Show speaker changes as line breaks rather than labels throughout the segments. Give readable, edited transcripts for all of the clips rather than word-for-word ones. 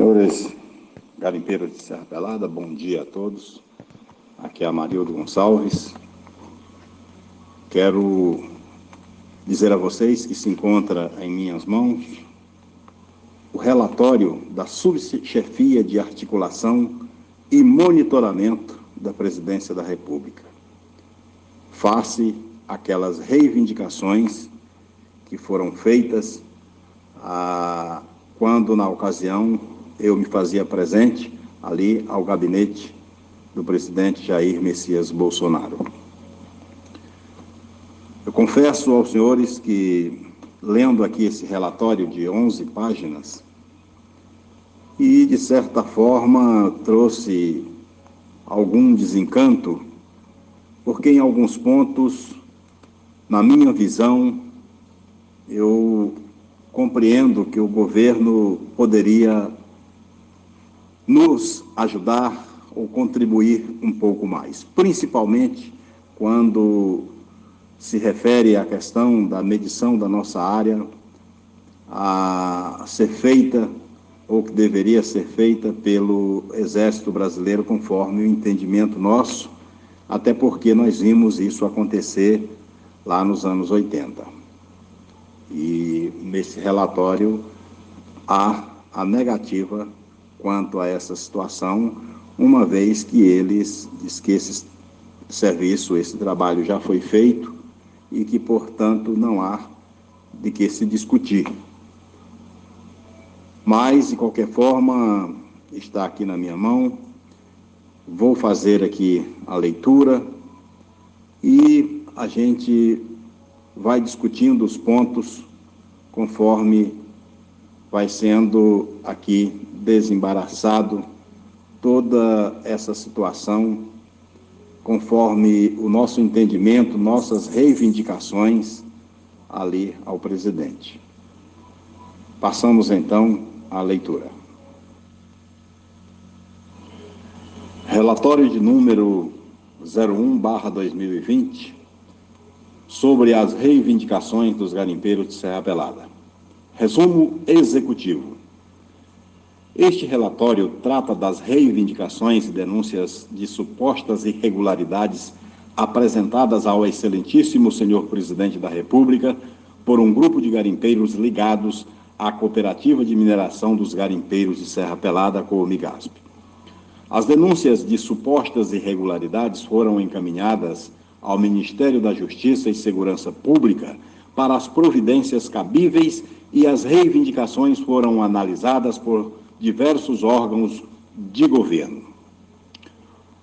Senhores garimpeiros de Serra Pelada, bom dia a todos. Aqui é Amarildo Gonçalves. Quero dizer a vocês que se encontra em minhas mãos o relatório da Subchefia de Articulação e Monitoramento da Presidência da República, face àquelas reivindicações que foram feitas quando, na ocasião, eu me fazia presente ali ao gabinete do presidente Jair Messias Bolsonaro. Eu confesso aos senhores que, lendo aqui esse relatório de 11 páginas, e, de certa forma, trouxe algum desencanto, porque em alguns pontos, na minha visão, eu compreendo que o governo poderia nos ajudar ou contribuir um pouco mais, principalmente quando se refere à questão da medição da nossa área a ser feita, ou que deveria ser feita pelo Exército Brasileiro, conforme o entendimento nosso, até porque nós vimos isso acontecer lá nos anos 80. E nesse relatório há a negativa quanto a essa situação, uma vez que eles diz que esse serviço, esse trabalho já foi feito e que, portanto, não há de que se discutir. Mas, de qualquer forma, está aqui na minha mão, vou fazer aqui a leitura e a gente vai discutindo os pontos conforme vai sendo aqui desembaraçado toda essa situação, conforme o nosso entendimento, nossas reivindicações ali ao presidente. Passamos então à leitura. Relatório de número 01/2020 sobre as reivindicações dos garimpeiros de Serra Pelada. Resumo executivo. Este relatório trata das reivindicações e denúncias de supostas irregularidades apresentadas ao excelentíssimo senhor presidente da República por um grupo de garimpeiros ligados à Cooperativa de Mineração dos Garimpeiros de Serra Pelada, Comigasp. As denúncias de supostas irregularidades foram encaminhadas ao Ministério da Justiça e Segurança Pública para as providências cabíveis e as reivindicações foram analisadas por diversos órgãos de governo.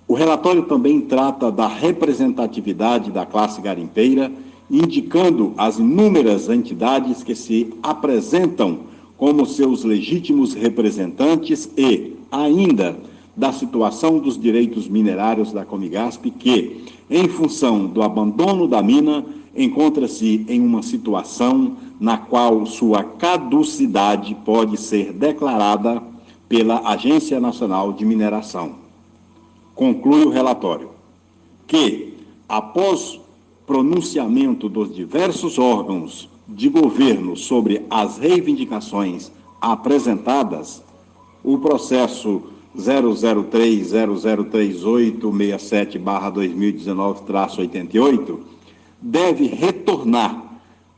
O relatório também trata da representatividade da classe garimpeira, indicando as inúmeras entidades que se apresentam como seus legítimos representantes e, ainda, da situação dos direitos minerários da Comigasp, que, em função do abandono da mina, encontra-se em uma situação na qual sua caducidade pode ser declarada pela Agência Nacional de Mineração. Conclui o relatório que, após pronunciamento dos diversos órgãos de governo sobre as reivindicações apresentadas, o processo 003-003867/2019-88 deve retornar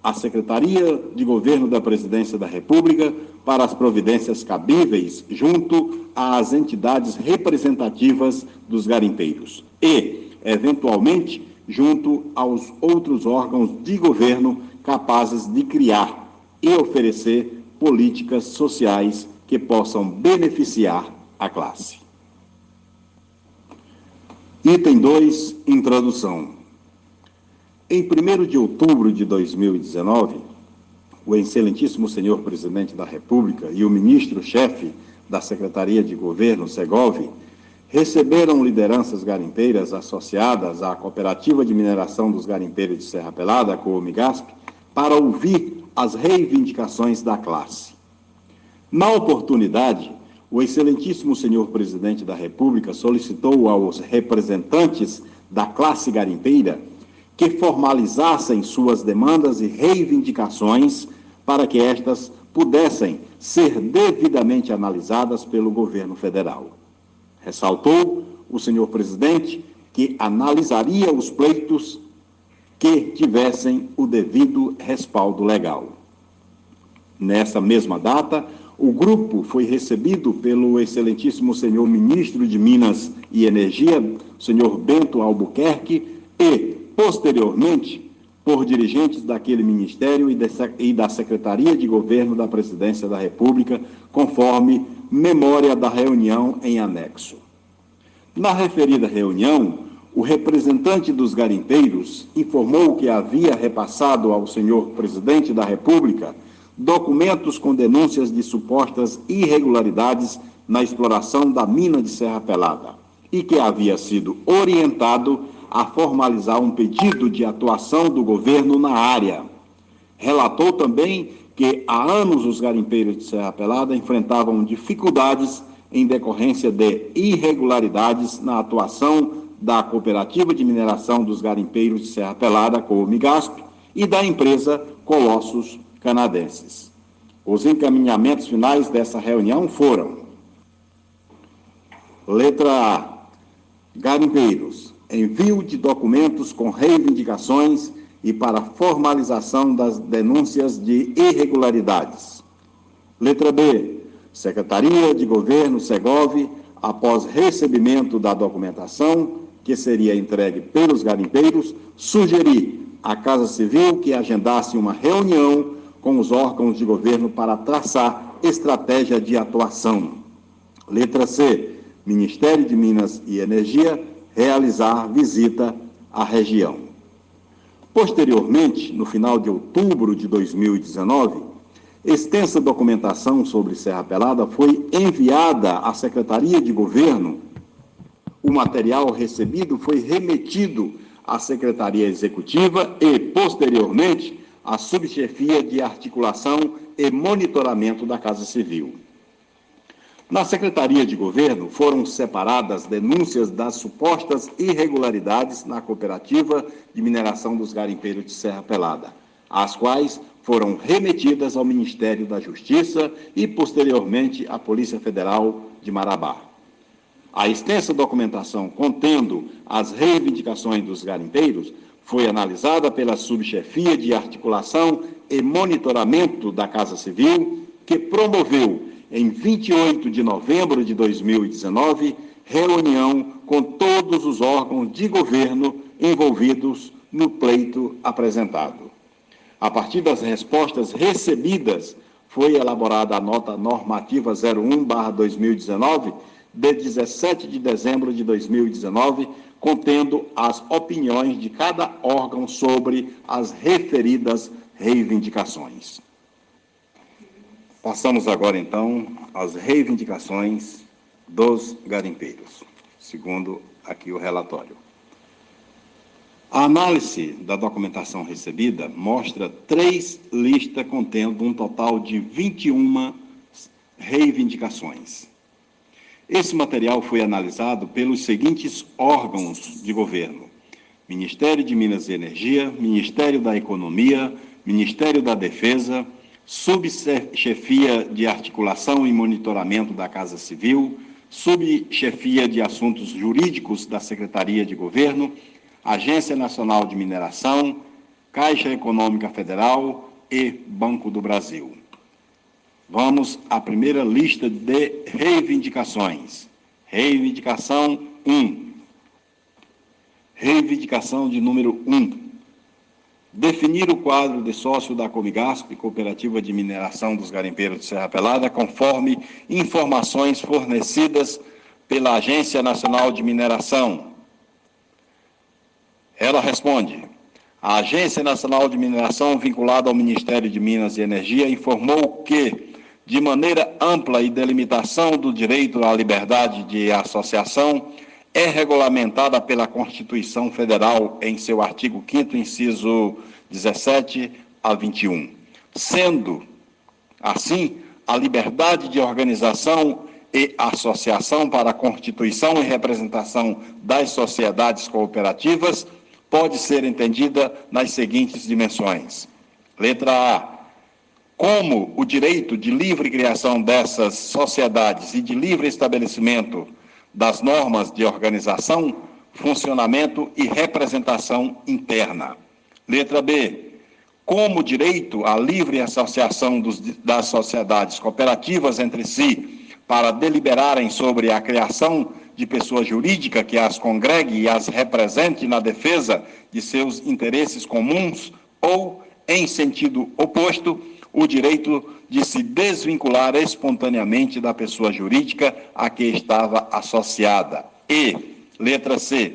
à Secretaria de Governo da Presidência da República para as providências cabíveis junto às entidades representativas dos garimpeiros e, eventualmente, junto aos outros órgãos de governo capazes de criar e oferecer políticas sociais que possam beneficiar a classe. Item 2, introdução. Em 1º de outubro de 2019, o excelentíssimo senhor presidente da República e o ministro-chefe da Secretaria de Governo, Segovia, receberam lideranças garimpeiras associadas à Cooperativa de Mineração dos Garimpeiros de Serra Pelada, Comigasp, para ouvir as reivindicações da classe. Na oportunidade, o excelentíssimo senhor presidente da República solicitou aos representantes da classe garimpeira que formalizassem suas demandas e reivindicações para que estas pudessem ser devidamente analisadas pelo governo federal. Ressaltou o senhor presidente que analisaria os pleitos que tivessem o devido respaldo legal. Nessa mesma data, o grupo foi recebido pelo excelentíssimo senhor ministro de Minas e Energia, senhor Bento Albuquerque, e, posteriormente, por dirigentes daquele ministério e da Secretaria de Governo da Presidência da República, conforme memória da reunião em anexo. Na referida reunião, o representante dos garimpeiros informou que havia repassado ao senhor presidente da República documentos com denúncias de supostas irregularidades na exploração da mina de Serra Pelada e que havia sido orientado a formalizar um pedido de atuação do governo na área. Relatou também que há anos os garimpeiros de Serra Pelada enfrentavam dificuldades em decorrência de irregularidades na atuação da Cooperativa de Mineração dos Garimpeiros de Serra Pelada, Comigasp, e da empresa Colossos Canadenses. Os encaminhamentos finais dessa reunião foram: letra A. Garimpeiros, envio de documentos com reivindicações e para formalização das denúncias de irregularidades. Letra B. Secretaria de Governo, Segov, após recebimento da documentação, que seria entregue pelos garimpeiros, sugerir à Casa Civil que agendasse uma reunião com os órgãos de governo para traçar estratégia de atuação. Letra C. Ministério de Minas e Energia realizar visita à região. Posteriormente, no final de outubro de 2019, extensa documentação sobre Serra Pelada foi enviada à Secretaria de Governo. O material recebido foi remetido à Secretaria Executiva e, posteriormente, à Subchefia de Articulação e Monitoramento da Casa Civil. Na Secretaria de Governo foram separadas denúncias das supostas irregularidades na Cooperativa de Mineração dos Garimpeiros de Serra Pelada, as quais foram remetidas ao Ministério da Justiça e, posteriormente, à Polícia Federal de Marabá. A extensa documentação contendo as reivindicações dos garimpeiros foi analisada pela Subchefia de Articulação e Monitoramento da Casa Civil, que promoveu, em 28 de novembro de 2019, reunião com todos os órgãos de governo envolvidos no pleito apresentado. A partir das respostas recebidas, foi elaborada a nota normativa 01/2019, de 17 de dezembro de 2019, contendo as opiniões de cada órgão sobre as referidas reivindicações. Passamos agora, então, às reivindicações dos garimpeiros, segundo aqui o relatório. A análise da documentação recebida mostra 3 listas contendo um total de 21 reivindicações. Esse material foi analisado pelos seguintes órgãos de governo: Ministério de Minas e Energia, Ministério da Economia, Ministério da Defesa, Subchefia de Articulação e Monitoramento da Casa Civil, Subchefia de Assuntos Jurídicos da Secretaria de Governo, Agência Nacional de Mineração, Caixa Econômica Federal e Banco do Brasil. Vamos à primeira lista de reivindicações. Reivindicação 1. Reivindicação de número 1. Definir o quadro de sócio da Comigasp, Cooperativa de Mineração dos Garimpeiros de Serra Pelada, conforme informações fornecidas pela Agência Nacional de Mineração. Ela responde: a Agência Nacional de Mineração, vinculada ao Ministério de Minas e Energia, informou que, de maneira ampla e delimitação do direito à liberdade de associação, é regulamentada pela Constituição Federal em seu artigo 5º, inciso 17 a 21, sendo, assim, a liberdade de organização e associação para a constituição e representação das sociedades cooperativas pode ser entendida nas seguintes dimensões. Letra A. como o direito de livre criação dessas sociedades e de livre estabelecimento das normas de organização, funcionamento e representação interna. Letra B, como o direito à livre associação das sociedades cooperativas entre si para deliberarem sobre a criação de pessoa jurídica que as congregue e as represente na defesa de seus interesses comuns ou, em sentido oposto, o direito de se desvincular espontaneamente da pessoa jurídica a que estava associada. E, letra C,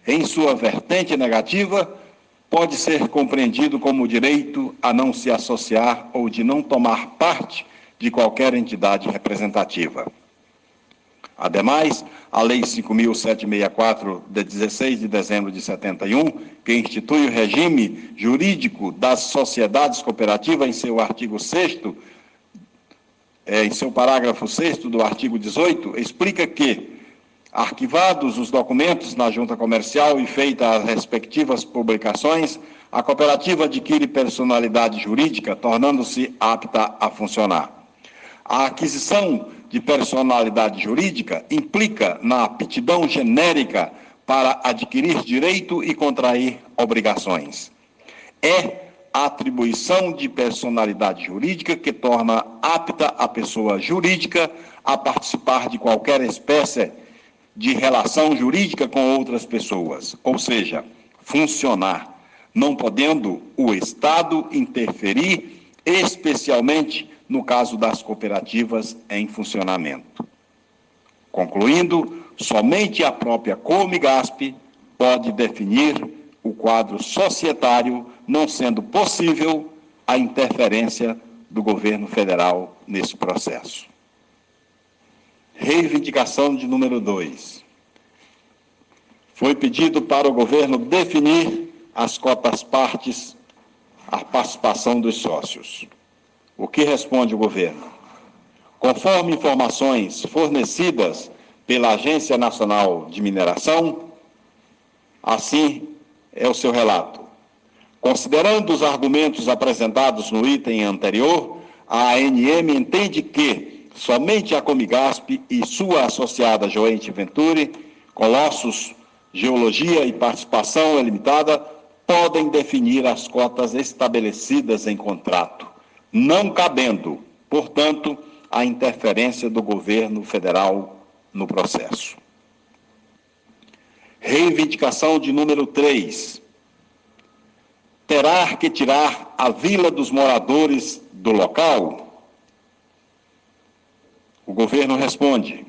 em sua vertente negativa, pode ser compreendido como o direito a não se associar ou de não tomar parte de qualquer entidade representativa. Ademais, a Lei 5.764, de 16 de dezembro de 71, que institui o regime jurídico das sociedades cooperativas em seu artigo 6º, em seu parágrafo 6º do artigo 18, explica que, arquivados os documentos na junta comercial e feitas as respectivas publicações, a cooperativa adquire personalidade jurídica, tornando-se apta a funcionar. A aquisição de personalidade jurídica implica na aptidão genérica para adquirir direito e contrair obrigações. É a atribuição de personalidade jurídica que torna apta a pessoa jurídica a participar de qualquer espécie de relação jurídica com outras pessoas, ou seja, funcionar, não podendo o Estado interferir, especialmente no caso das cooperativas em funcionamento. Concluindo, somente a própria Comigasp pode definir o quadro societário, não sendo possível a interferência do governo federal nesse processo. Reivindicação de número 2. Foi pedido para o governo definir as cotas-partes, a participação dos sócios. O que responde o governo? Conforme informações fornecidas pela Agência Nacional de Mineração, assim é o seu relato. Considerando os argumentos apresentados no item anterior, a ANM entende que somente a Comigasp e sua associada Joint Venture, Colossus Geologia e Participação Limitada, podem definir as cotas estabelecidas em contrato, não cabendo, portanto, a interferência do governo federal no processo. Reivindicação de número 3. Terá que tirar a vila dos moradores do local? O governo responde: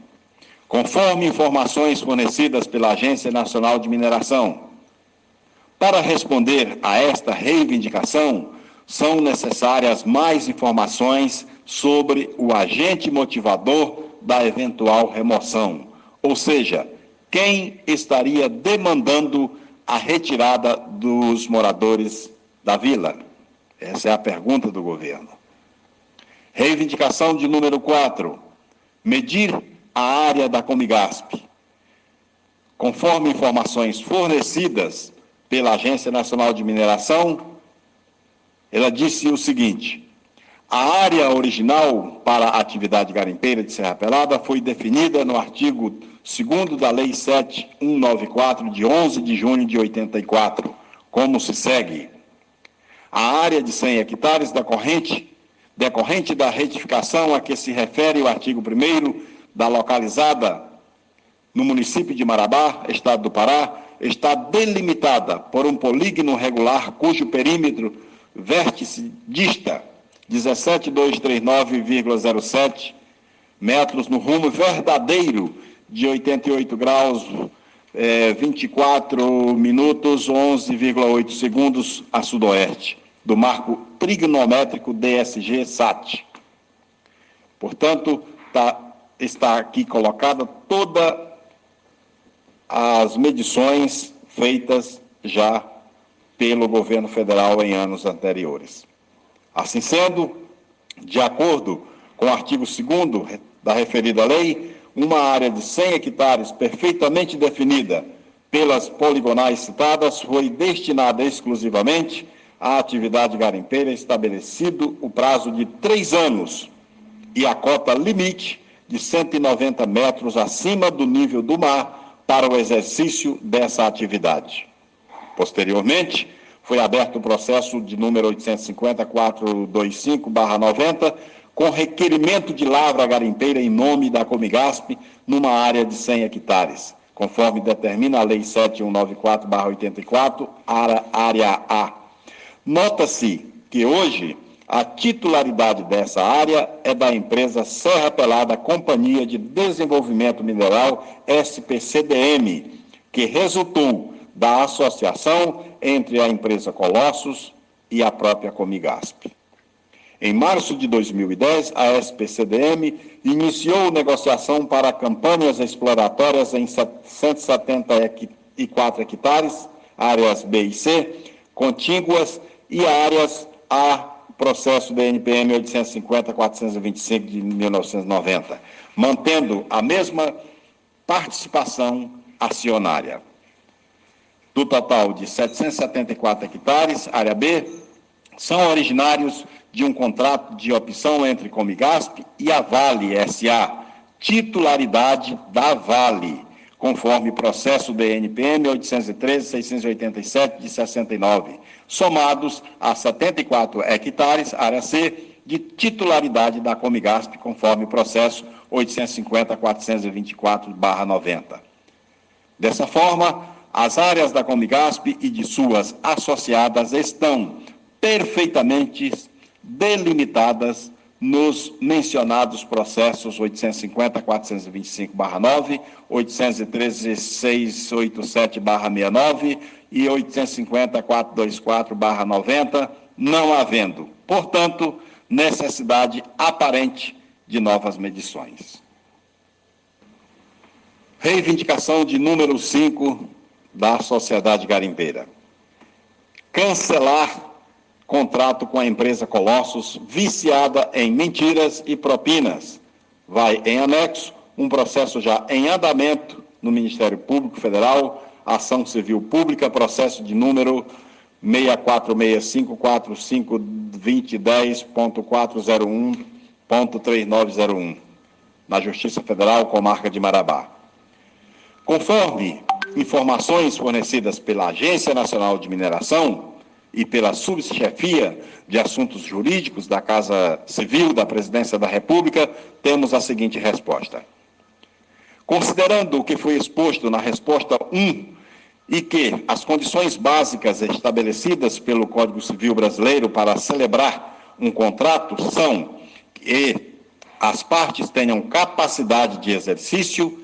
conforme informações fornecidas pela Agência Nacional de Mineração. Para responder a esta reivindicação, são necessárias mais informações sobre o agente motivador da eventual remoção, ou seja, quem estaria demandando a retirada dos moradores da vila? Essa é a pergunta do governo. Reivindicação de número 4. Medir a área da Comigasp. Conforme informações fornecidas pela Agência Nacional de Mineração, ela disse o seguinte: a área original para a atividade garimpeira de Serra Pelada foi definida no artigo 2º da Lei 7194, de 11 de junho de 84, como se segue. A área de 100 hectares decorrente da retificação a que se refere o artigo 1º da localizada no município de Marabá, estado do Pará, está delimitada por um polígono regular cujo perímetro vértice dista 17.239,07 metros no rumo verdadeiro de 88 graus, 24 minutos, 11,8 segundos a sudoeste do marco trigonométrico DSG-SAT. Portanto, está aqui colocada todas as medições feitas já pelo governo federal em anos anteriores. Assim sendo, de acordo com o artigo 2º da referida lei, uma área de 100 hectares perfeitamente definida pelas poligonais citadas foi destinada exclusivamente à atividade garimpeira estabelecido o prazo de 3 anos e a cota limite de 190 metros acima do nível do mar para o exercício dessa atividade. Posteriormente, foi aberto o processo de número 850.425/90, com requerimento de lavra garimpeira em nome da Comigasp, numa área de 100 hectares, conforme determina a Lei 7194/84, área A. Nota-se que hoje a titularidade dessa área é da empresa Serra Pelada Companhia de Desenvolvimento Mineral, SPCDM, que resultou da associação entre a empresa Colossus e a própria Comigasp. Em março de 2010, a SPCDM iniciou negociação para campanhas exploratórias em 174 hectares, áreas B e C, contíguas e áreas A, processo DNPM 850.425 de 1990, mantendo a mesma participação acionária. Do total de 774 hectares, área B, são originários de um contrato de opção entre Comigasp e a Vale S.A., titularidade da Vale, conforme processo DNPM 813.687 de 69, somados a 74 hectares, área C, de titularidade da Comigasp, conforme processo 850.424/90. Dessa forma, as áreas da Comigasp e de suas associadas estão perfeitamente delimitadas nos mencionados processos 850.425/9, 813.687/69 e 850.424/90, não havendo, portanto, necessidade aparente de novas medições. Reivindicação de número 5 da Sociedade Garimpeira. Cancelar contrato com a empresa Colossus, viciada em mentiras e propinas. Vai em anexo um processo já em andamento no Ministério Público Federal, ação civil pública, processo de número 6465452010.401.3901, na Justiça Federal, Comarca de Marabá. Conforme informações fornecidas pela Agência Nacional de Mineração e pela Subchefia de Assuntos Jurídicos da Casa Civil da Presidência da República, temos a seguinte resposta. Considerando o que foi exposto na resposta 1 e que as condições básicas estabelecidas pelo Código Civil Brasileiro para celebrar um contrato são que as partes tenham capacidade de exercício,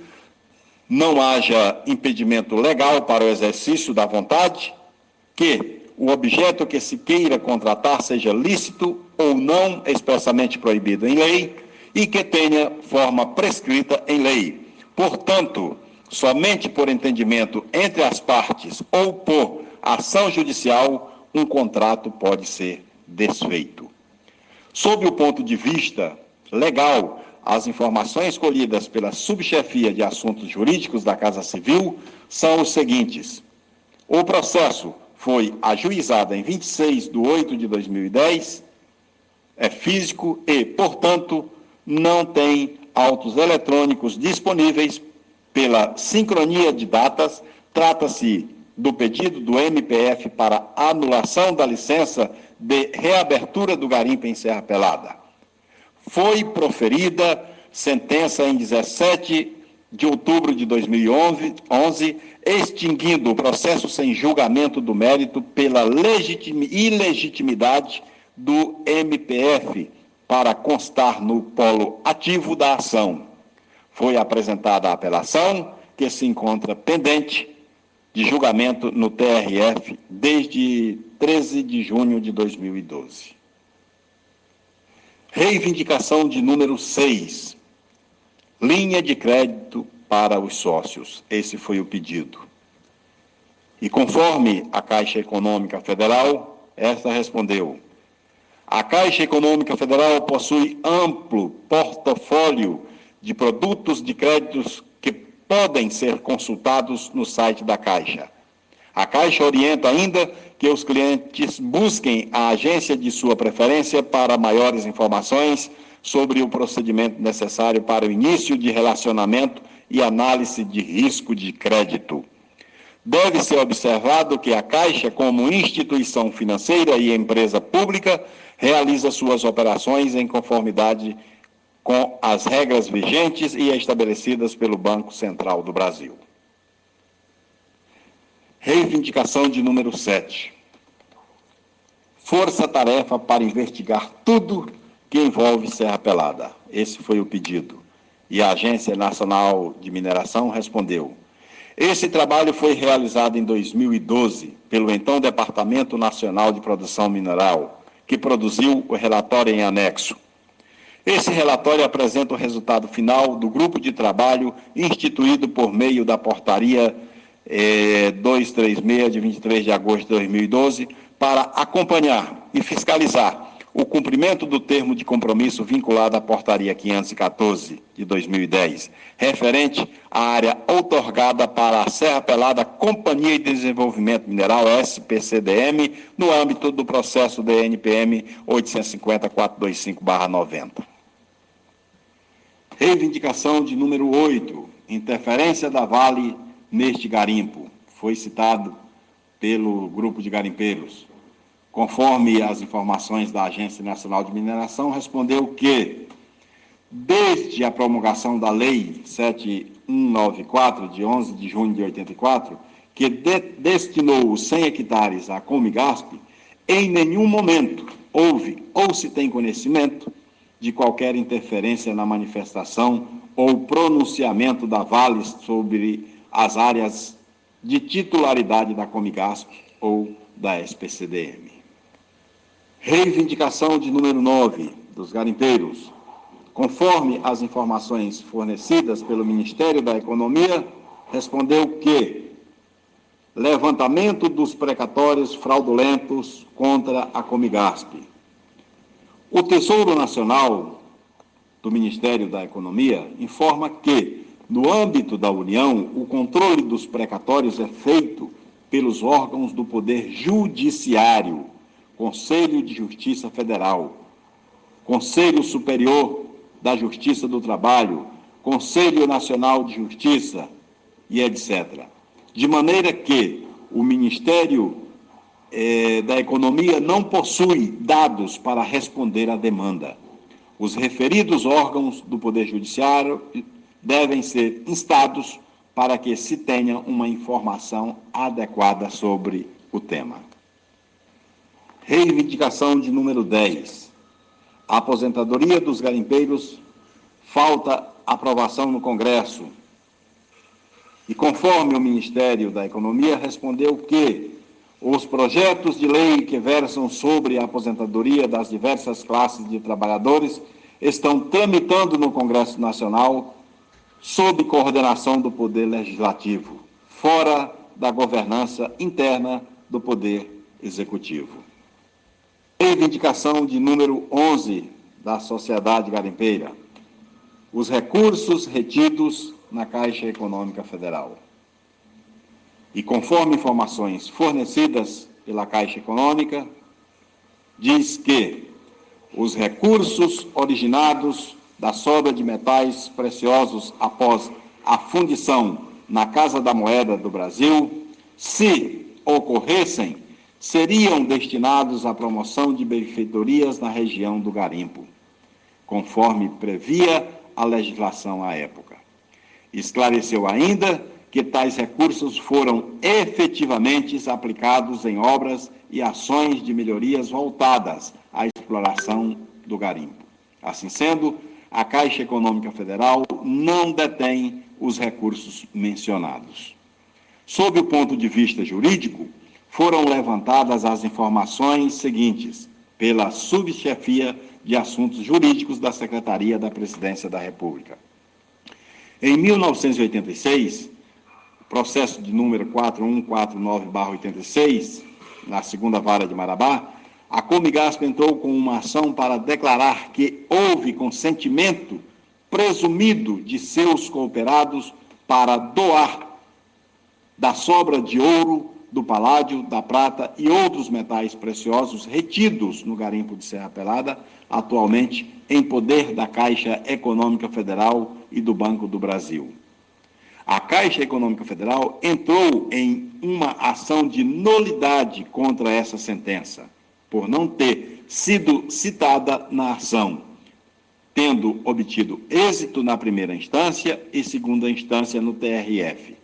não haja impedimento legal para o exercício da vontade, que o objeto que se queira contratar seja lícito ou não expressamente proibido em lei e que tenha forma prescrita em lei. Portanto, somente por entendimento entre as partes ou por ação judicial, um contrato pode ser desfeito. Sob o ponto de vista legal, as informações colhidas pela Subchefia de Assuntos Jurídicos da Casa Civil são os seguintes. O processo foi ajuizado em 26/8/2010, é físico e, portanto, não tem autos eletrônicos disponíveis pela sincronia de datas. Trata-se do pedido do MPF para anulação da licença de reabertura do garimpo em Serra Pelada. Foi proferida sentença em 17 de outubro de 2011, extinguindo o processo sem julgamento do mérito pela ilegitimidade do MPF para constar no polo ativo da ação. Foi apresentada a apelação, que se encontra pendente de julgamento no TRF desde 13 de junho de 2012. Reivindicação de número 6. Linha de crédito para os sócios. Esse foi o pedido. E conforme a Caixa Econômica Federal, esta respondeu: a Caixa Econômica Federal possui amplo portfólio de produtos de créditos que podem ser consultados no site da Caixa. A Caixa orienta ainda que os clientes busquem a agência de sua preferência para maiores informações sobre o procedimento necessário para o início de relacionamento e análise de risco de crédito. Deve ser observado que a Caixa, como instituição financeira e empresa pública, realiza suas operações em conformidade com as regras vigentes e estabelecidas pelo Banco Central do Brasil. Reivindicação de número 7. Força-tarefa para investigar tudo que envolve Serra Pelada. Esse foi o pedido. E a Agência Nacional de Mineração respondeu: esse trabalho foi realizado em 2012 pelo então Departamento Nacional de Produção Mineral, que produziu o relatório em anexo. Esse relatório apresenta o resultado final do grupo de trabalho instituído por meio da portaria 236, de 23 de agosto de 2012, para acompanhar e fiscalizar o cumprimento do termo de compromisso vinculado à portaria 514 de 2010, referente à área outorgada para a Serra Pelada Companhia de Desenvolvimento Mineral, SPCDM, no âmbito do processo DNPM 850.425/90. Reivindicação de número 8, interferência da Vale neste garimpo. Foi citado pelo grupo de garimpeiros. Conforme as informações da Agência Nacional de Mineração, respondeu que, desde a promulgação da Lei 7194, de 11 de junho de 84, que destinou os 100 hectares à Comigasp, em nenhum momento houve ou se tem conhecimento de qualquer interferência na manifestação ou pronunciamento da Vale sobre as áreas de titularidade da Comigasp ou da SPCDM. Reivindicação de número 9, dos garimpeiros. Conforme as informações fornecidas pelo Ministério da Economia, respondeu que levantamento dos precatórios fraudulentos contra a Comigasp. O Tesouro Nacional do Ministério da Economia informa que, no âmbito da União, o controle dos precatórios é feito pelos órgãos do Poder Judiciário, Conselho de Justiça Federal, Conselho Superior da Justiça do Trabalho, Conselho Nacional de Justiça e etc. De maneira que o Ministério da Economia não possui dados para responder à demanda. Os referidos órgãos do Poder Judiciário devem ser instados para que se tenha uma informação adequada sobre o tema. Reivindicação de número 10. A aposentadoria dos garimpeiros falta aprovação no Congresso. E conforme o Ministério da Economia respondeu que os projetos de lei que versam sobre a aposentadoria das diversas classes de trabalhadores estão tramitando no Congresso Nacional sob coordenação do Poder Legislativo, fora da governança interna do Poder Executivo. Reivindicação de número 11 da Sociedade Garimpeira. Os recursos retidos na Caixa Econômica Federal. E conforme informações fornecidas pela Caixa Econômica, diz que os recursos originados da sobra de metais preciosos após a fundição na Casa da Moeda do Brasil, se ocorressem, seriam destinados à promoção de benfeitorias na região do garimpo, conforme previa a legislação à época. Esclareceu ainda que tais recursos foram efetivamente aplicados em obras e ações de melhorias voltadas à exploração do garimpo. Assim sendo, a Caixa Econômica Federal não detém os recursos mencionados. Sob o ponto de vista jurídico, foram levantadas as informações seguintes pela Subchefia de Assuntos Jurídicos da Secretaria da Presidência da República. Em 1986, processo de número 4149/86, na segunda vara de Marabá, a Comigasp entrou com uma ação para declarar que houve consentimento presumido de seus cooperados para doar da sobra de ouro do paládio, da prata e outros metais preciosos retidos no garimpo de Serra Pelada, atualmente em poder da Caixa Econômica Federal e do Banco do Brasil. A Caixa Econômica Federal entrou em uma ação de nulidade contra essa sentença, por não ter sido citada na ação, tendo obtido êxito na primeira instância e segunda instância no TRF.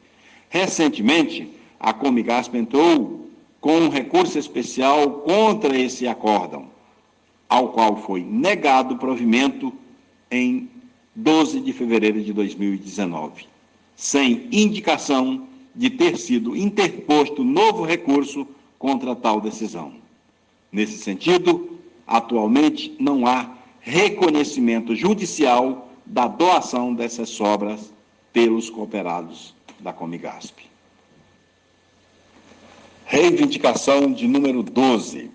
Recentemente, a Comigasp entrou com um recurso especial contra esse acórdão, ao qual foi negado provimento em 12 de fevereiro de 2019, sem indicação de ter sido interposto novo recurso contra tal decisão. Nesse sentido, atualmente não há reconhecimento judicial da doação dessas sobras pelos cooperados da Comigasp. Reivindicação de número 12.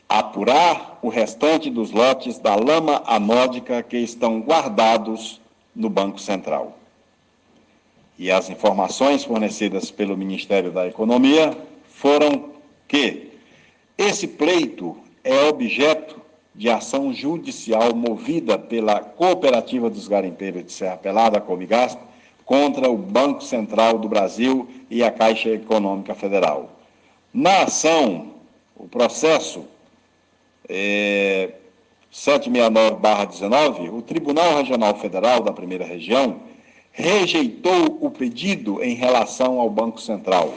Apurar o restante dos lotes da lama anódica que estão guardados no Banco Central. E as informações fornecidas pelo Ministério da Economia foram que esse pleito é objeto de ação judicial movida pela Cooperativa dos Garimpeiros de Serra Pelada, Comigasp, contra o Banco Central do Brasil e a Caixa Econômica Federal. Na ação, o processo 769/19, o Tribunal Regional Federal da Primeira Região rejeitou o pedido em relação ao Banco Central.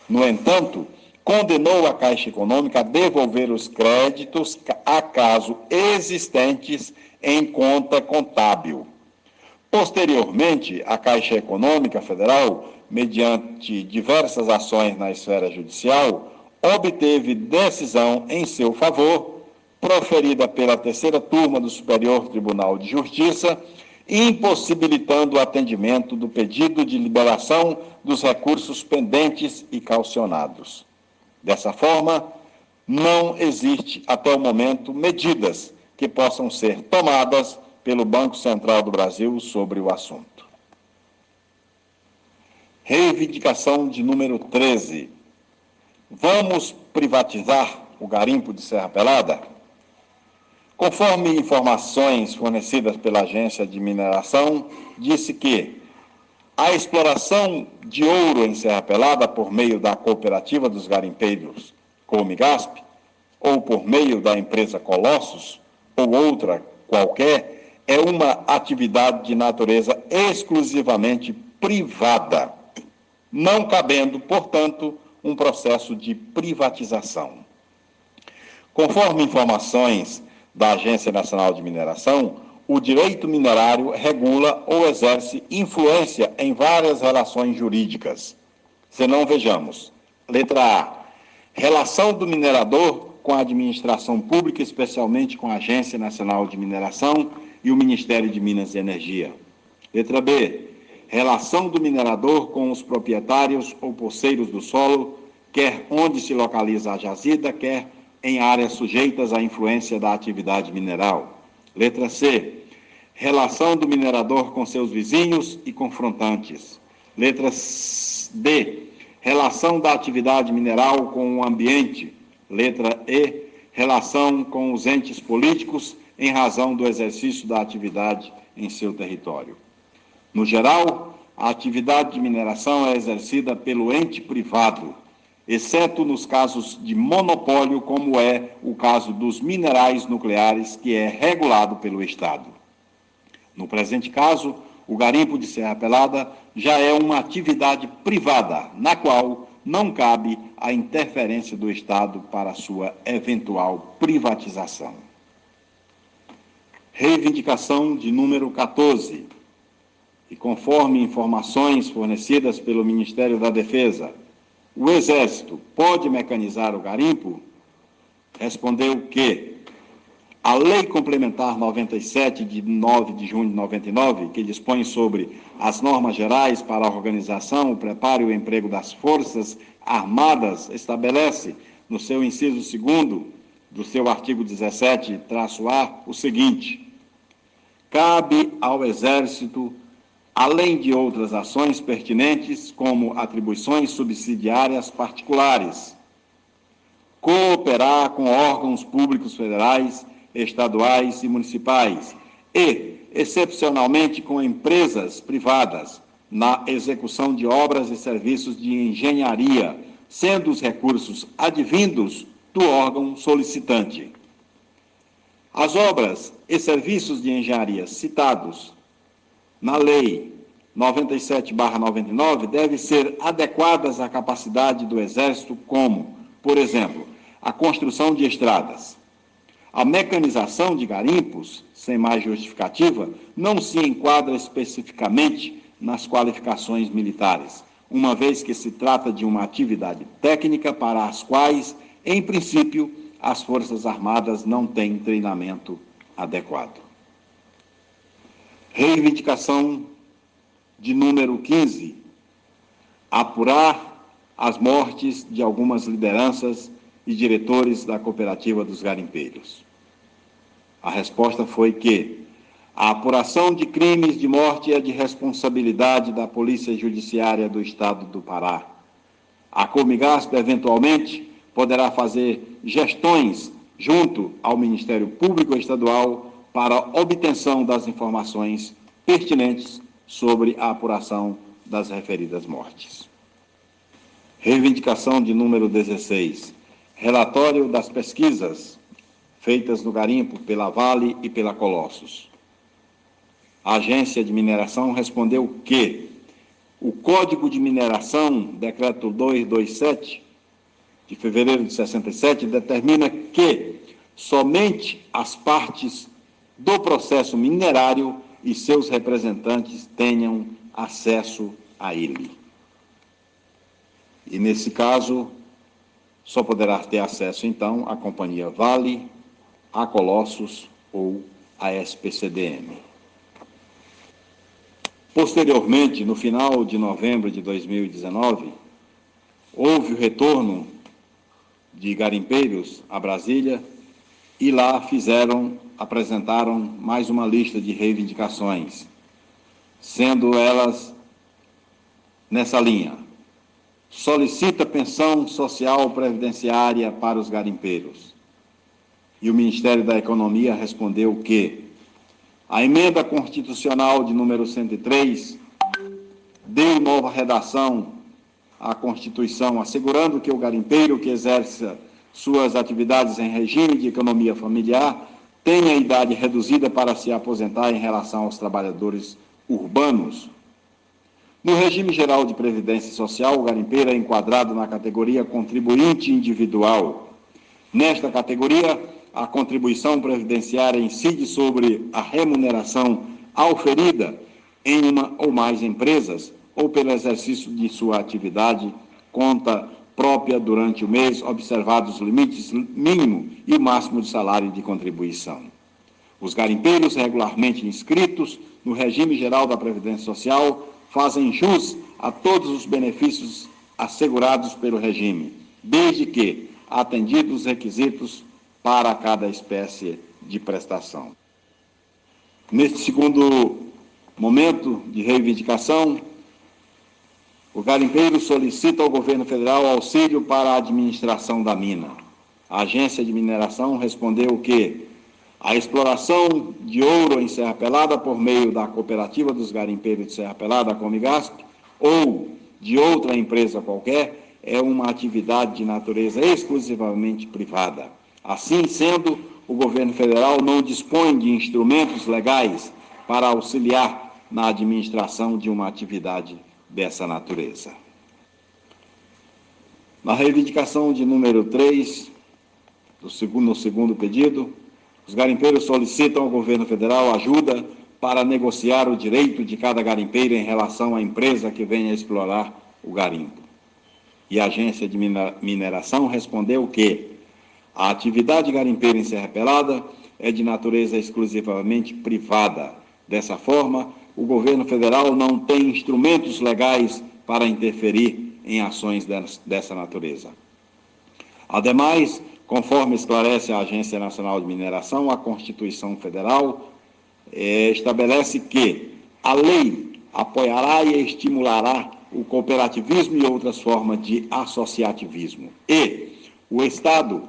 No entanto, condenou a Caixa Econômica a devolver os créditos acaso existentes em conta contábil. Posteriormente, a Caixa Econômica Federal, mediante diversas ações na esfera judicial, obteve decisão em seu favor, proferida pela terceira turma do Superior Tribunal de Justiça, impossibilitando o atendimento do pedido de liberação dos recursos pendentes e calcionados. Dessa forma, não existe até o momento medidas que possam ser tomadas pelo Banco Central do Brasil sobre o assunto. Reivindicação de número 13. Vamos privatizar o garimpo de Serra Pelada? Conforme informações fornecidas pela Agência de Mineração, disse que a exploração de ouro em Serra Pelada por meio da Cooperativa dos Garimpeiros, Comigasp, ou por meio da empresa Colossus, ou outra qualquer, é uma atividade de natureza exclusivamente privada, não cabendo, portanto, um processo de privatização. Conforme informações da Agência Nacional de Mineração, o direito minerário regula ou exerce influência em várias relações jurídicas. Se não vejamos, letra A, relação do minerador com a administração pública, especialmente com a Agência Nacional de Mineração e o Ministério de Minas e Energia. Letra B, relação do minerador com os proprietários ou posseiros do solo, quer onde se localiza a jazida, quer em áreas sujeitas à influência da atividade mineral. Letra C, relação do minerador com seus vizinhos e confrontantes. Letra D, relação da atividade mineral com o ambiente. Letra E, relação com os entes políticos em razão do exercício da atividade em seu território. No geral, a atividade de mineração é exercida pelo ente privado, exceto nos casos de monopólio, como é o caso dos minerais nucleares, que é regulado pelo Estado. No presente caso, o garimpo de Serra Pelada já é uma atividade privada, na qual não cabe a interferência do Estado para sua eventual privatização. Reivindicação de número 14. E conforme informações fornecidas pelo Ministério da Defesa, o Exército pode mecanizar o garimpo? Respondeu que a Lei Complementar 97, de 9 de junho de 99, que dispõe sobre as normas gerais para a organização, o preparo e o emprego das Forças Armadas, estabelece, no seu inciso 2º, do seu artigo 17-A, o seguinte: cabe ao Exército além de outras ações pertinentes, como atribuições subsidiárias particulares, cooperar com órgãos públicos federais, estaduais e municipais e, excepcionalmente, com empresas privadas na execução de obras e serviços de engenharia, sendo os recursos advindos do órgão solicitante. As obras e serviços de engenharia citados na Lei 97/99 devem ser adequadas à capacidade do Exército, como, por exemplo, a construção de estradas. A mecanização de garimpos, sem mais justificativa, não se enquadra especificamente nas qualificações militares, uma vez que se trata de uma atividade técnica para as quais, em princípio, as Forças Armadas não têm treinamento adequado. Reivindicação de número 15. Apurar as mortes de algumas lideranças e diretores da Cooperativa dos Garimpeiros. A resposta foi que a apuração de crimes de morte é de responsabilidade da Polícia Judiciária do Estado do Pará. A Comigasp, eventualmente, poderá fazer gestões junto ao Ministério Público Estadual para obtenção das informações pertinentes sobre a apuração das referidas mortes. Reivindicação de número 16. Relatório das pesquisas feitas no garimpo pela Vale e pela Colossus. A Agência de Mineração respondeu que o Código de Mineração, Decreto 227, de fevereiro de 67, determina que somente as partes do processo minerário e seus representantes tenham acesso a ele. E, nesse caso, só poderá ter acesso, então, a Companhia Vale, a Colossus ou a SPCDM. Posteriormente, no final de novembro de 2019, houve o retorno de garimpeiros a Brasília e lá apresentaram mais uma lista de reivindicações, sendo elas nessa linha: solicita pensão social previdenciária para os garimpeiros. E o Ministério da Economia respondeu que a emenda constitucional de número 103 deu nova redação à Constituição, assegurando que o garimpeiro que exerça suas atividades em regime de economia familiar tenha idade reduzida para se aposentar em relação aos trabalhadores urbanos. No regime geral de previdência social, o garimpeiro é enquadrado na categoria contribuinte individual. Nesta categoria, a contribuição previdenciária incide sobre a remuneração auferida em uma ou mais empresas ou pelo exercício de sua atividade, conta própria durante o mês, observados os limites mínimo e máximo de salário de contribuição. Os garimpeiros regularmente inscritos no regime geral da Previdência Social fazem jus a todos os benefícios assegurados pelo regime, desde que atendidos os requisitos para cada espécie de prestação. Neste segundo momento de reivindicação, o garimpeiro solicita ao governo federal auxílio para a administração da mina. A Agência de Mineração respondeu que a exploração de ouro em Serra Pelada por meio da Cooperativa dos Garimpeiros de Serra Pelada, a Comigasp, ou de outra empresa qualquer, é uma atividade de natureza exclusivamente privada. Assim sendo, o governo federal não dispõe de instrumentos legais para auxiliar na administração de uma atividade dessa natureza. Na reivindicação de número 3, no segundo pedido, os garimpeiros solicitam ao governo federal ajuda para negociar o direito de cada garimpeiro em relação à empresa que venha explorar o garimpo. E a Agência de Mineração respondeu que a atividade garimpeira em Serra Pelada é de natureza exclusivamente privada. Dessa forma, o governo federal não tem instrumentos legais para interferir em ações dessa natureza. Ademais, conforme esclarece a Agência Nacional de Mineração, a Constituição Federal estabelece que a lei apoiará e estimulará o cooperativismo e outras formas de associativismo. E o Estado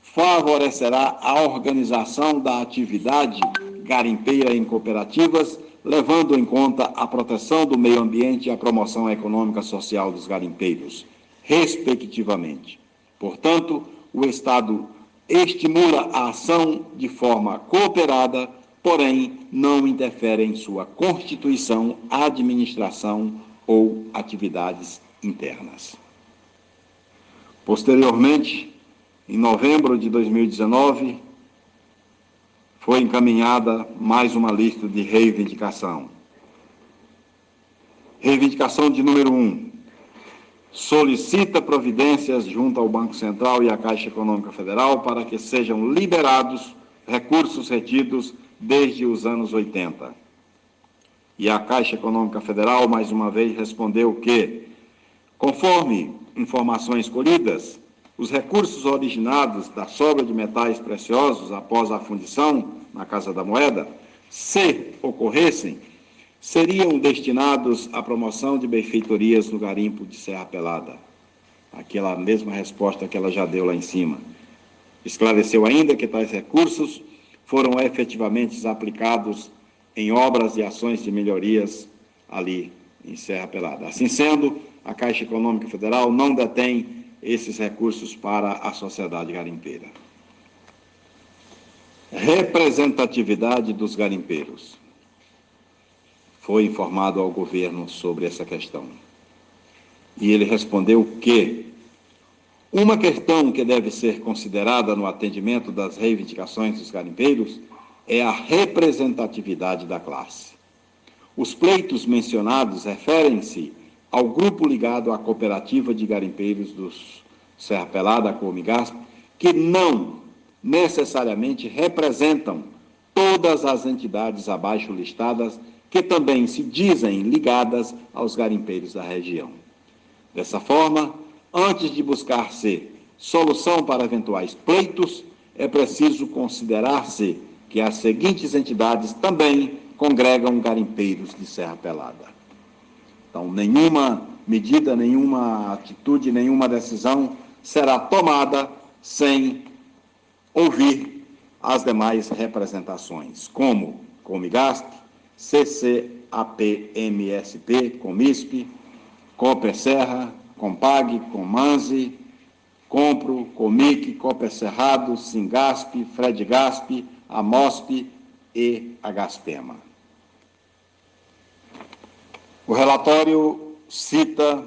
favorecerá a organização da atividade garimpeira em cooperativas, levando em conta a proteção do meio ambiente e a promoção econômica e social dos garimpeiros, respectivamente. Portanto, o Estado estimula a ação de forma cooperada, porém não interfere em sua constituição, administração ou atividades internas. Posteriormente, em novembro de 2019, foi encaminhada mais uma lista de reivindicação. Reivindicação de número 1. Solicita providências junto ao Banco Central e à Caixa Econômica Federal para que sejam liberados recursos retidos desde os anos 80. E a Caixa Econômica Federal, mais uma vez, respondeu que, conforme informações colhidas, os recursos originados da sobra de metais preciosos após a fundição na Casa da Moeda, se ocorressem, seriam destinados à promoção de benfeitorias no garimpo de Serra Pelada. Aquela mesma resposta que ela já deu lá em cima. Esclareceu ainda que tais recursos foram efetivamente aplicados em obras e ações de melhorias ali em Serra Pelada. Assim sendo, a Caixa Econômica Federal não detém esses recursos para a sociedade garimpeira. Representatividade dos garimpeiros. Foi informado ao governo sobre essa questão. E ele respondeu que uma questão que deve ser considerada no atendimento das reivindicações dos garimpeiros é a representatividade da classe. Os pleitos mencionados referem-se ao grupo ligado à cooperativa de garimpeiros dos Serra Pelada, a Comigasp, que não necessariamente representam todas as entidades abaixo listadas que também se dizem ligadas aos garimpeiros da região. Dessa forma, antes de buscar-se solução para eventuais pleitos, é preciso considerar-se que as seguintes entidades também congregam garimpeiros de Serra Pelada. Então, nenhuma medida, nenhuma atitude, nenhuma decisão será tomada sem ouvir as demais representações, como Comigasp, CCAP-MSP, Comisp, Cooper Serra, Compag, Comanze, Compro, Comic, Cooper Cerrado, Singasp, Fredgasp, Amosp e Agaspema. O relatório cita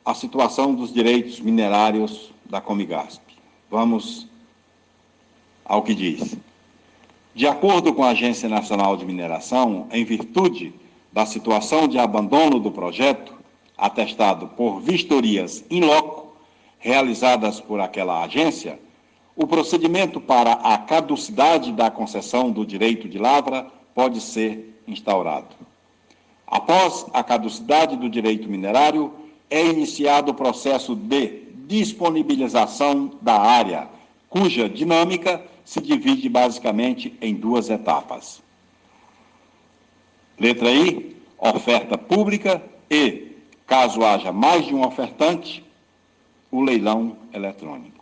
a situação dos direitos minerários da Comigasp. Vamos ao que diz. De acordo com a Agência Nacional de Mineração, em virtude da situação de abandono do projeto, atestado por vistorias in loco, realizadas por aquela agência, o procedimento para a caducidade da concessão do direito de lavra pode ser instaurado. Após a caducidade do direito minerário, é iniciado o processo de disponibilização da área, cuja dinâmica se divide basicamente em duas etapas. Letra I, oferta pública e, caso haja mais de um ofertante, o leilão eletrônico.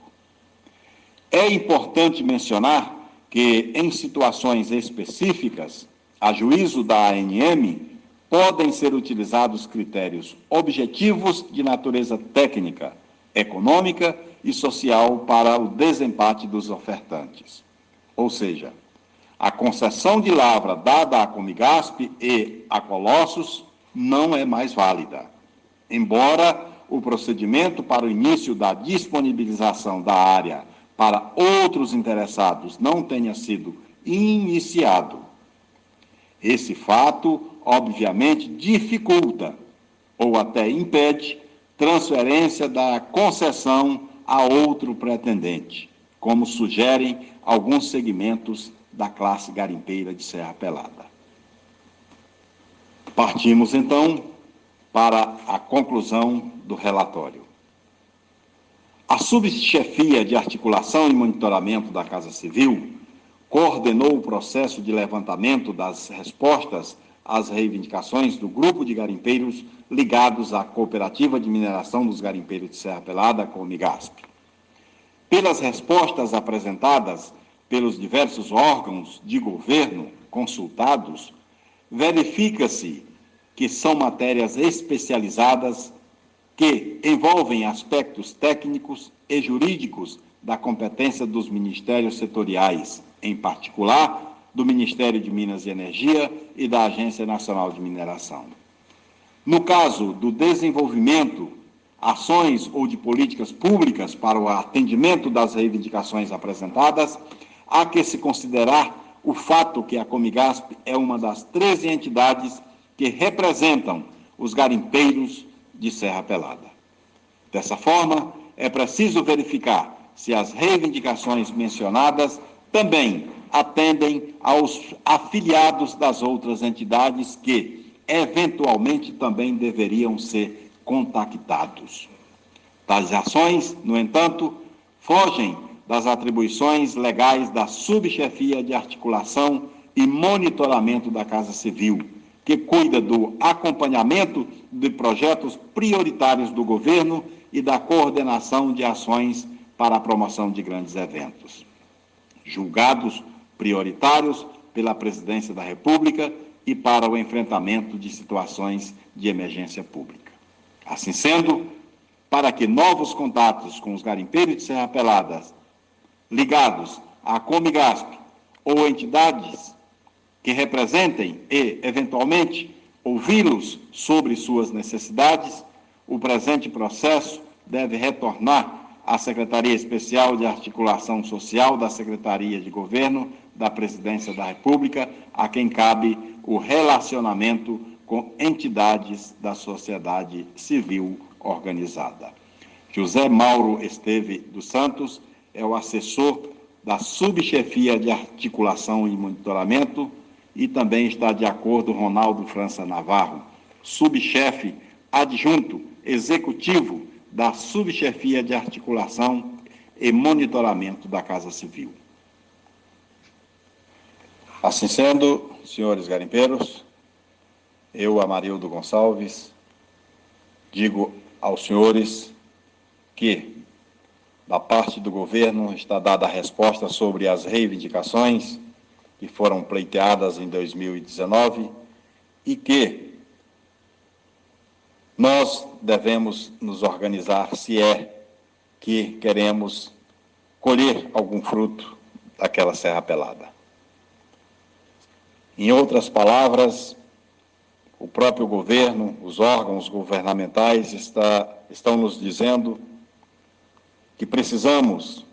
É importante mencionar que, em situações específicas, a juízo da ANM, podem ser utilizados critérios objetivos de natureza técnica, econômica e social para o desempate dos ofertantes. Ou seja, a concessão de lavra dada à Comigasp e a Colossus não é mais válida, embora o procedimento para o início da disponibilização da área para outros interessados não tenha sido iniciado. Esse fato, obviamente, dificulta ou até impede transferência da concessão a outro pretendente, como sugerem alguns segmentos da classe garimpeira de Serra Pelada. Partimos, então, para a conclusão do relatório. A Subchefia de Articulação e Monitoramento da Casa Civil coordenou o processo de levantamento das respostas as reivindicações do grupo de garimpeiros ligados à Cooperativa de Mineração dos Garimpeiros de Serra Pelada, Comigasp. Pelas respostas apresentadas pelos diversos órgãos de governo consultados, verifica-se que são matérias especializadas que envolvem aspectos técnicos e jurídicos da competência dos ministérios setoriais, em particular do Ministério de Minas e Energia e da Agência Nacional de Mineração. No caso do desenvolvimento, ações ou de políticas públicas para o atendimento das reivindicações apresentadas, há que se considerar o fato que a Comigasp é uma das 13 entidades que representam os garimpeiros de Serra Pelada. Dessa forma, é preciso verificar se as reivindicações mencionadas também atendem aos afiliados das outras entidades que, eventualmente, também deveriam ser contactados. Tais ações, no entanto, fogem das atribuições legais da Subchefia de Articulação e Monitoramento da Casa Civil, que cuida do acompanhamento de projetos prioritários do governo e da coordenação de ações para a promoção de grandes eventos, julgados prioritários pela Presidência da República e para o enfrentamento de situações de emergência pública. Assim sendo, para que novos contatos com os garimpeiros de Serra Pelada ligados à Comigasp ou entidades que representem e, eventualmente, ouvi-los sobre suas necessidades, o presente processo deve retornar à Secretaria Especial de Articulação Social da Secretaria de Governo da Presidência da República, a quem cabe o relacionamento com entidades da sociedade civil organizada. José Mauro Esteve dos Santos é o assessor da Subchefia de Articulação e Monitoramento e também está de acordo Ronaldo França Navarro, subchefe adjunto executivo da Subchefia de Articulação e Monitoramento da Casa Civil. Assim sendo, senhores garimpeiros, eu, Amarildo Gonçalves, digo aos senhores que, da parte do governo, está dada a resposta sobre as reivindicações que foram pleiteadas em 2019 e que nós devemos nos organizar se é que queremos colher algum fruto daquela Serra Pelada. Em outras palavras, o próprio governo, os órgãos governamentais estão nos dizendo que precisamos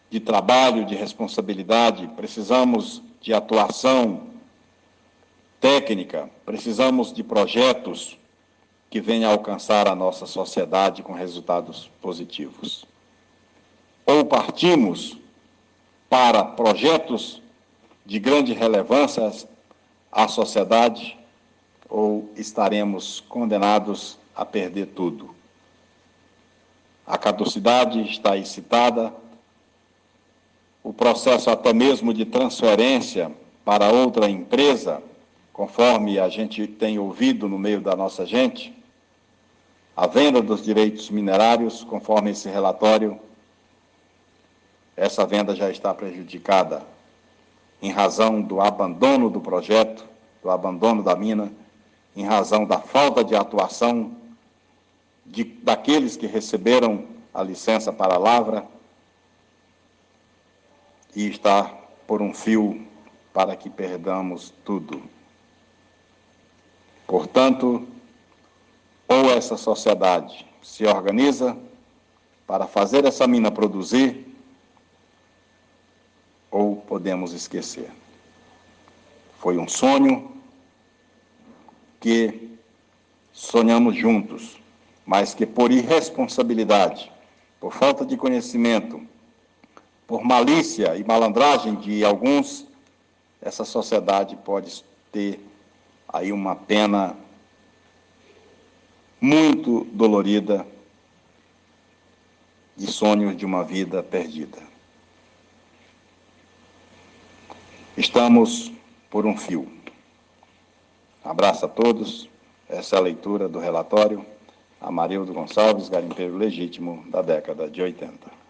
de trabalho, de responsabilidade, precisamos de atuação técnica, precisamos de projetos que venham a alcançar a nossa sociedade com resultados positivos. Ou partimos para projetos de grande relevância à sociedade, ou estaremos condenados a perder tudo. A caducidade está aí citada, o processo até mesmo de transferência para outra empresa, conforme a gente tem ouvido no meio da nossa gente, a venda dos direitos minerários, conforme esse relatório, essa venda já está prejudicada em razão do abandono do projeto, do abandono da mina, em razão da falta de atuação daqueles que receberam a licença para a lavra, e está por um fio para que perdamos tudo. Portanto, ou essa sociedade se organiza para fazer essa mina produzir, ou podemos esquecer. Foi um sonho que sonhamos juntos, mas que por irresponsabilidade, por falta de conhecimento, por malícia e malandragem de alguns, essa sociedade pode ter aí uma pena muito dolorida de sonhos de uma vida perdida. Estamos por um fio. Abraço a todos. Essa é a leitura do relatório Amarildo Gonçalves, garimpeiro legítimo da década de 80.